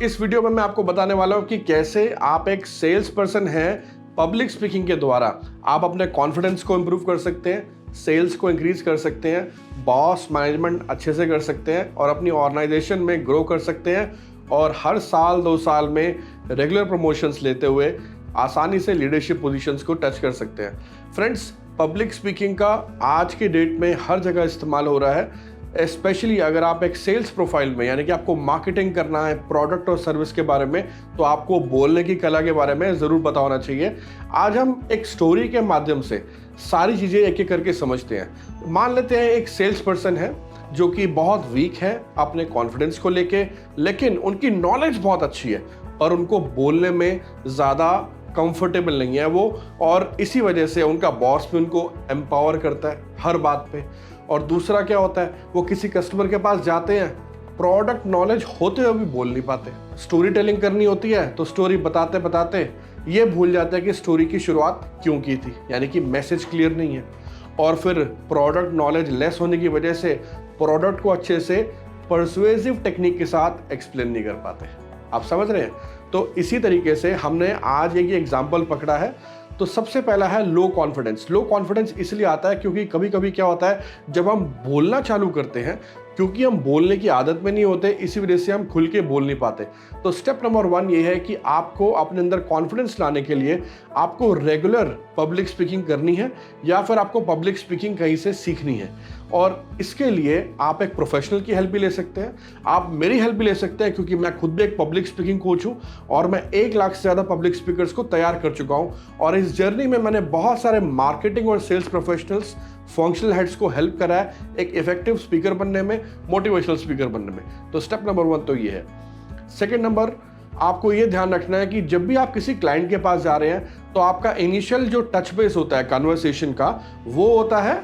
इस वीडियो में मैं आपको बताने वाला हूँ कि कैसे आप एक सेल्स पर्सन हैं, पब्लिक स्पीकिंग के द्वारा आप अपने कॉन्फिडेंस को इम्प्रूव कर सकते हैं, सेल्स को इंक्रीज कर सकते हैं, बॉस मैनेजमेंट अच्छे से कर सकते हैं और अपनी ऑर्गेनाइजेशन में ग्रो कर सकते हैं और हर साल 2 साल में रेगुलर प्रमोशंस लेते हुए आसानी से लीडरशिप पोजीशंस को टच कर सकते हैं। फ्रेंड्स, पब्लिक स्पीकिंग का आज के डेट में हर जगह इस्तेमाल हो रहा है, स्पेशली अगर आप एक सेल्स प्रोफाइल में, यानी कि आपको मार्केटिंग करना है प्रोडक्ट और सर्विस के बारे में, तो आपको बोलने की कला के बारे में ज़रूर पता होना चाहिए। आज हम एक स्टोरी के माध्यम से सारी चीज़ें एक एक करके समझते हैं। मान लेते हैं एक सेल्स पर्सन है जो कि बहुत वीक है अपने कॉन्फिडेंस को लेके, लेकिन उनकी नॉलेज बहुत अच्छी है और उनको बोलने में ज़्यादा कंफर्टेबल नहीं है वो, और इसी वजह से उनका बॉस भी उनको एम्पावर करता है हर बात पे। और दूसरा क्या होता है, वो किसी कस्टमर के पास जाते हैं, प्रोडक्ट नॉलेज होते हुए भी बोल नहीं पाते। स्टोरी टेलिंग करनी होती है तो स्टोरी बताते बताते ये भूल जाते हैं कि स्टोरी की शुरुआत क्यों की थी, यानी कि मैसेज क्लियर नहीं है। और फिर प्रोडक्ट नॉलेज लेस होने की वजह से प्रोडक्ट को अच्छे से परसुएसिव टेक्निक के साथ एक्सप्लेन नहीं कर पाते। आप समझ रहे हैं? तो इसी तरीके से हमने आज एक एग्जाम्पल पकड़ा है। तो सबसे पहला है लो कॉन्फिडेंस। लो कॉन्फिडेंस इसलिए आता है क्योंकि कभी कभी क्या होता है, जब हम बोलना चालू करते हैं, क्योंकि हम बोलने की आदत में नहीं होते, इसी वजह से हम खुल के बोल नहीं पाते। तो स्टेप नंबर 1 ये है कि आपको अपने अंदर कॉन्फिडेंस लाने के लिए आपको रेगुलर पब्लिक स्पीकिंग करनी है या फिर आपको पब्लिक स्पीकिंग कहीं से सीखनी है। और इसके लिए आप एक प्रोफेशनल की हेल्प भी ले सकते हैं, आप मेरी हेल्प भी ले सकते हैं, क्योंकि मैं खुद भी एक पब्लिक स्पीकिंग कोच हूँ और मैं 1 लाख से ज़्यादा पब्लिक स्पीकर्स को तैयार कर चुका हूँ। और इस जर्नी में मैंने बहुत सारे मार्केटिंग और सेल्स प्रोफेशनल्स, फंक्शनल हेड्स को हेल्प करा है एक इफेक्टिव स्पीकर बनने में, मोटिवेशनल स्पीकर बनने में। तो स्टेप नंबर 1 तो ये है। सेकेंड नंबर, आपको ये ध्यान रखना है कि जब भी आप किसी क्लाइंट के पास जा रहे हैं तो आपका इनिशियल जो टच बेस होता है कन्वर्सेशन का, वो होता है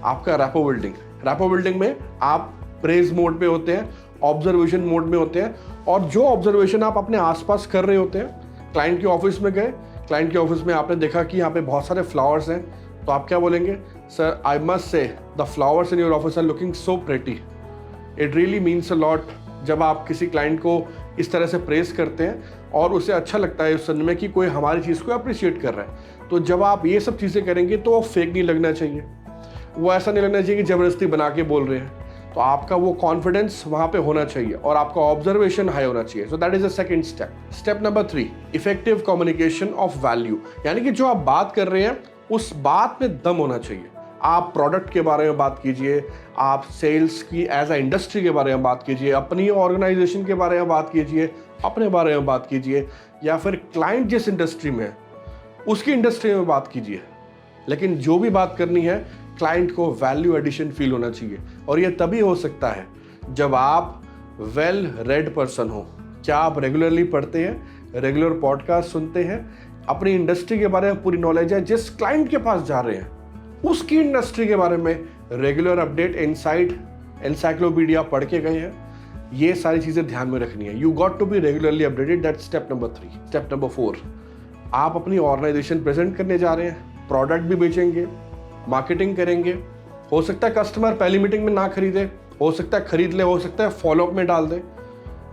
आपका रैपो बिल्डिंग। रैपो बिल्डिंग में आप प्रेज मोड पे होते हैं, ऑब्जर्वेशन मोड में होते हैं, और जो ऑब्जर्वेशन आप अपने आसपास कर रहे होते हैं, क्लाइंट के ऑफिस में गए, क्लाइंट के ऑफिस में आपने देखा कि यहाँ पे बहुत सारे फ्लावर्स हैं, तो आप क्या बोलेंगे? Sir, I must say the flowers in your office are looking so pretty. It really means a lot जब आप किसी क्लाइंट को इस तरह से प्रेस करते हैं और उसे अच्छा लगता है उस समय में कि कोई हमारी चीज़ को अप्रिशिएट कर रहा है। तो जब आप ये सब चीज़ें करेंगे तो वो फेक नहीं लगना चाहिए, वो ऐसा नहीं लगना चाहिए कि ज़बरदस्ती बना के बोल रहे हैं। तो आपका वो कॉन्फिडेंस वहाँ पे होना चाहिए और आपका ऑब्जर्वेशन हाई होना चाहिए। So that is the second step. Step number 3, effective communication of value, यानी कि जो आप बात कर रहे हैं उस बात में दम होना चाहिए। आप प्रोडक्ट के बारे में बात कीजिए, आप सेल्स की एज अ इंडस्ट्री के बारे में बात कीजिए, अपनी ऑर्गेनाइजेशन के बारे में बात कीजिए, अपने बारे में बात कीजिए, या फिर क्लाइंट जिस इंडस्ट्री में है उसकी इंडस्ट्री में बात कीजिए। लेकिन जो भी बात करनी है, क्लाइंट को वैल्यू एडिशन फील होना चाहिए, और ये तभी हो सकता है जब आप वेल रेड पर्सन हो। क्या आप रेगुलरली पढ़ते हैं, रेगुलर पॉडकास्ट सुनते हैं, अपनी इंडस्ट्री के बारे में पूरी नॉलेज है, जिस क्लाइंट के पास जा रहे हैं उसकी इंडस्ट्री के बारे में रेगुलर अपडेट, इनसाइट, एनसाइक्लोपीडिया पढ़ के गए हैं? ये सारी चीज़ें ध्यान में रखनी है। You got to be regularly updated. That's step number 3। Step number 4, आप अपनी ऑर्गेनाइजेशन प्रेजेंट करने जा रहे हैं, प्रोडक्ट भी बेचेंगे, मार्केटिंग करेंगे। हो सकता है कस्टमर पहली मीटिंग में ना खरीदे, हो सकता है खरीद ले, हो सकता है फॉलोअप में डाल दे,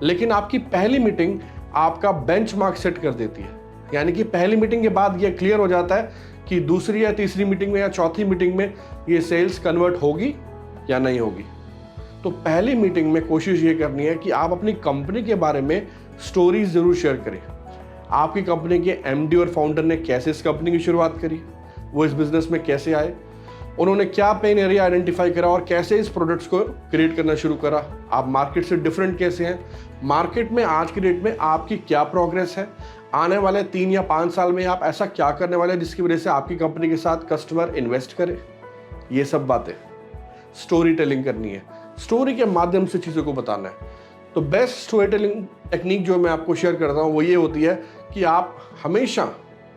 लेकिन आपकी पहली मीटिंग आपका बेंचमार्क सेट कर देती है। यानी कि पहली मीटिंग के बाद ये क्लियर हो जाता है कि दूसरी या तीसरी मीटिंग में या चौथी मीटिंग में ये सेल्स कन्वर्ट होगी या नहीं होगी। तो पहली मीटिंग में कोशिश ये करनी है कि आप अपनी कंपनी के बारे में स्टोरीज जरूर शेयर करें। आपकी कंपनी के एमडी और फाउंडर ने कैसे इस कंपनी की शुरुआत करी, वो इस बिजनेस में कैसे आए, उन्होंने क्या पेन एरिया आइडेंटिफाई करा और कैसे इस प्रोडक्ट्स को क्रिएट करना शुरू करा। आप मार्केट से डिफरेंट कैसे हैं, मार्केट में आज की डेट में आपकी क्या प्रोग्रेस है, आने वाले 3 या 5 साल में आप ऐसा क्या करने वाले हैं जिसकी वजह से आपकी कंपनी के साथ कस्टमर इन्वेस्ट करे। ये सब बातें स्टोरी टेलिंग करनी है, स्टोरी के माध्यम से चीज़ों को बताना है। तो बेस्ट स्टोरी टेलिंग टेक्निक जो मैं आपको शेयर करता हूँ वो ये होती है कि आप हमेशा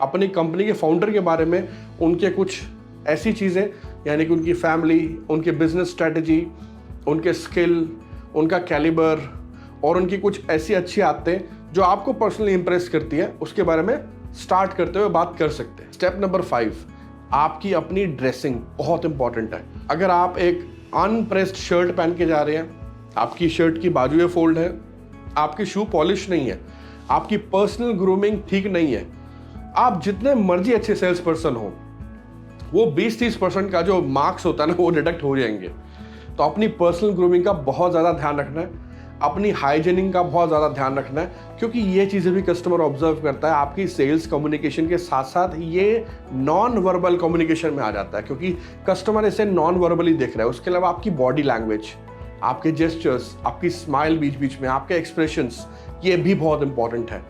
अपनी कंपनी के फाउंडर के बारे में उनके कुछ ऐसी चीज़ें, यानी कि उनकी फैमिली, उनके बिजनेस स्ट्रेटजी, उनके स्किल, उनका कैलिबर और उनकी कुछ ऐसी अच्छी आदतें जो आपको पर्सनली इंप्रेस करती है, उसके बारे में स्टार्ट करते हुए बात कर सकते हैं। स्टेप नंबर 5, आपकी अपनी ड्रेसिंग बहुत इंपॉर्टेंट है। अगर आप एक अनप्रेस्ड शर्ट पहन के जा रहे हैं, आपकी शर्ट की बाजुएं फोल्ड है, आपकी शू पॉलिश नहीं है, आपकी पर्सनल ग्रूमिंग ठीक नहीं है, आप जितने मर्जी अच्छे सेल्स पर्सन हो, वो 20-30% का जो मार्क्स होता है ना, वो डिडक्ट हो जाएंगे। तो अपनी पर्सनल ग्रूमिंग का बहुत ज़्यादा ध्यान रखना है, अपनी हाइजीनिंग का बहुत ज़्यादा ध्यान रखना है, क्योंकि ये चीज़ें भी कस्टमर ऑब्जर्व करता है। आपकी सेल्स कम्युनिकेशन के साथ साथ ये नॉन वर्बल कम्युनिकेशन में आ जाता है, क्योंकि कस्टमर इसे नॉन वर्बली देख रहा है। उसके अलावा आपकी बॉडी लैंग्वेज, आपके जेस्चर्स, आपकी स्माइल बीच बीच में, आपके एक्सप्रेशंस, ये भी बहुत इंपॉर्टेंट है।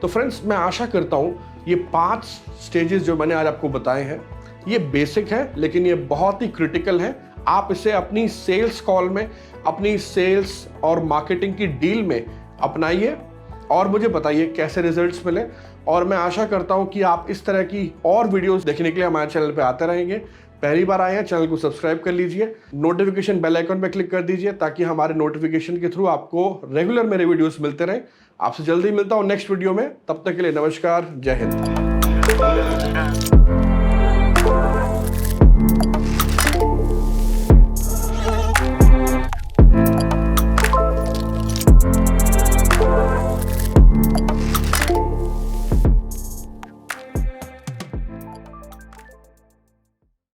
तो फ्रेंड्स, मैं आशा करता हूँ ये 5 स्टेजेस जो मैंने आज आपको बताए हैं, ये बेसिक है लेकिन ये बहुत ही क्रिटिकल है। आप इसे अपनी सेल्स कॉल में, अपनी सेल्स और मार्केटिंग की डील में अपनाइए और मुझे बताइए कैसे रिजल्ट्स मिले। और मैं आशा करता हूं कि आप इस तरह की और वीडियोस देखने के लिए हमारे चैनल पे आते रहेंगे। पहली बार आए हैं, चैनल को सब्सक्राइब कर लीजिए, नोटिफिकेशन बेल आइकन पे क्लिक कर दीजिए ताकि हमारे नोटिफिकेशन के थ्रू आपको रेगुलर मेरे वीडियोस मिलते रहें। आपसे जल्दी मिलता हूं नेक्स्ट वीडियो में, तब तक के लिए नमस्कार, जय हिंद।